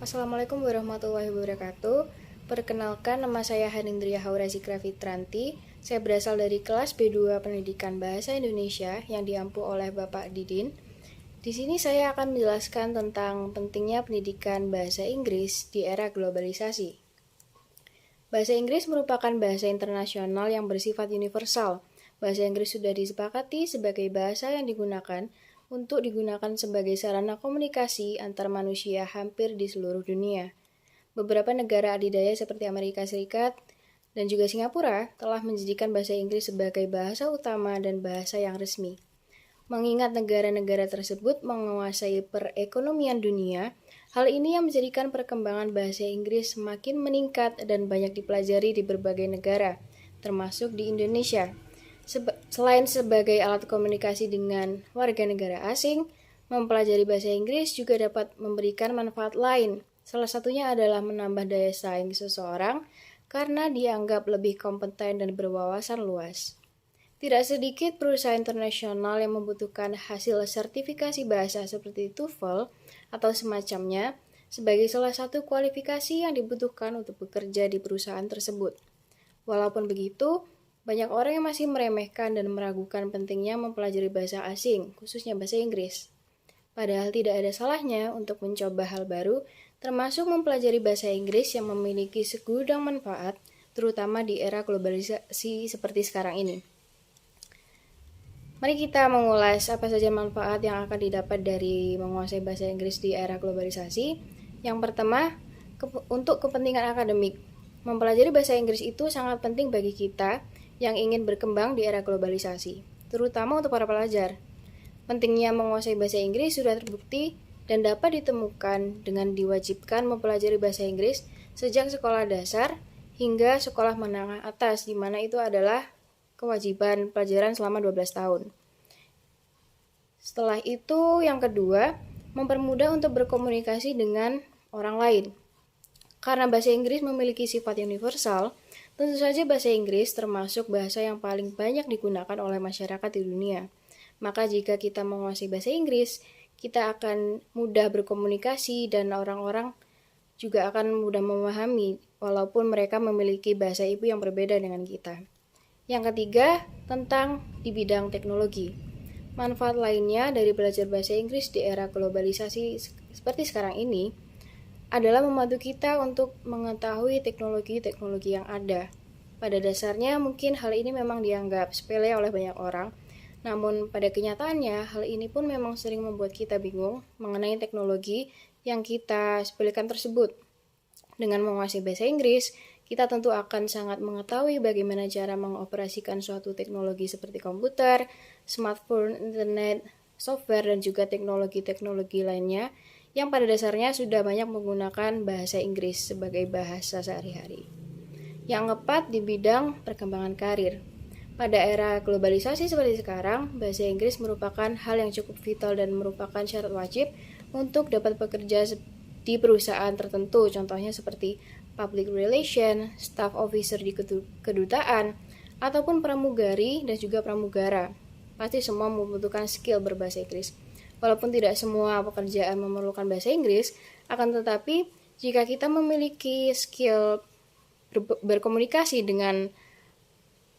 Assalamualaikum warahmatullahi wabarakatuh. Perkenalkan, nama saya Hanindria Haura Zikra-Fitranti. Saya berasal dari kelas B2 Pendidikan Bahasa Indonesia yang diampu oleh Bapak Didin. Di sini saya akan menjelaskan tentang pentingnya pendidikan bahasa Inggris di era globalisasi. Bahasa Inggris merupakan bahasa internasional yang bersifat universal. Bahasa Inggris sudah disepakati sebagai bahasa yang digunakan sebagai sarana komunikasi antar manusia hampir di seluruh dunia. Beberapa negara adidaya seperti Amerika Serikat dan juga Singapura telah menjadikan bahasa Inggris sebagai bahasa utama dan bahasa yang resmi. Mengingat negara-negara tersebut menguasai perekonomian dunia, hal ini yang menjadikan perkembangan bahasa Inggris semakin meningkat dan banyak dipelajari di berbagai negara, termasuk di Indonesia. Selain sebagai alat komunikasi dengan warga negara asing, mempelajari bahasa Inggris juga dapat memberikan manfaat lain. Salah satunya adalah menambah daya saing seseorang karena dianggap lebih kompeten dan berwawasan luas. Tidak sedikit perusahaan internasional yang membutuhkan hasil sertifikasi bahasa seperti TOEFL atau semacamnya sebagai salah satu kualifikasi yang dibutuhkan untuk bekerja di perusahaan tersebut. Walaupun begitu, banyak orang yang masih meremehkan dan meragukan pentingnya mempelajari bahasa asing, khususnya bahasa Inggris. Padahal tidak ada salahnya untuk mencoba hal baru, termasuk mempelajari bahasa Inggris yang memiliki segudang manfaat, terutama di era globalisasi seperti sekarang ini. Mari kita mengulas apa saja manfaat yang akan didapat dari menguasai bahasa Inggris di era globalisasi. Yang pertama, untuk kepentingan akademik. Mempelajari bahasa Inggris itu sangat penting bagi kita yang ingin berkembang di era globalisasi, terutama untuk para pelajar. Pentingnya menguasai bahasa Inggris sudah terbukti dan dapat ditemukan dengan diwajibkan mempelajari bahasa Inggris sejak sekolah dasar hingga sekolah menengah atas, di mana itu adalah kewajiban pelajaran selama 12 tahun. Setelah itu, yang kedua, mempermudah untuk berkomunikasi dengan orang lain. Karena bahasa Inggris memiliki sifat universal, tentu saja bahasa Inggris termasuk bahasa yang paling banyak digunakan oleh masyarakat di dunia. Maka jika kita menguasai bahasa Inggris, kita akan mudah berkomunikasi dan orang-orang juga akan mudah memahami walaupun mereka memiliki bahasa ibu yang berbeda dengan kita. Yang ketiga, tentang di bidang teknologi. Manfaat lainnya dari belajar bahasa Inggris di era globalisasi seperti sekarang ini adalah membantu kita untuk mengetahui teknologi-teknologi yang ada. Pada dasarnya mungkin hal ini memang dianggap sepele oleh banyak orang, namun pada kenyataannya hal ini pun memang sering membuat kita bingung mengenai teknologi yang kita sepelekan tersebut. Dengan menguasai bahasa Inggris, kita tentu akan sangat mengetahui bagaimana cara mengoperasikan suatu teknologi seperti komputer, smartphone, internet, software, dan juga teknologi-teknologi lainnya yang pada dasarnya sudah banyak menggunakan bahasa Inggris sebagai bahasa sehari-hari. Yang keempat, di bidang perkembangan karir. Pada era globalisasi seperti sekarang, bahasa Inggris merupakan hal yang cukup vital dan merupakan syarat wajib untuk dapat bekerja di perusahaan tertentu, contohnya seperti public relation, staff officer di kedutaan, ataupun pramugari dan juga pramugara. Pasti semua membutuhkan skill berbahasa Inggris. Walaupun tidak semua pekerjaan memerlukan bahasa Inggris, akan tetapi jika kita memiliki skill berkomunikasi dengan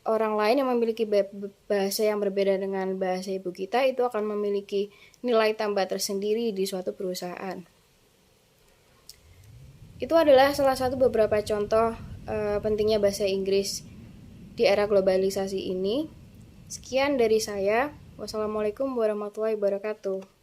orang lain yang memiliki bahasa yang berbeda dengan bahasa ibu kita, itu akan memiliki nilai tambah tersendiri di suatu perusahaan. Itu adalah salah satu beberapa contoh pentingnya bahasa Inggris di era globalisasi ini. Sekian dari saya. Wassalamualaikum warahmatullahi wabarakatuh.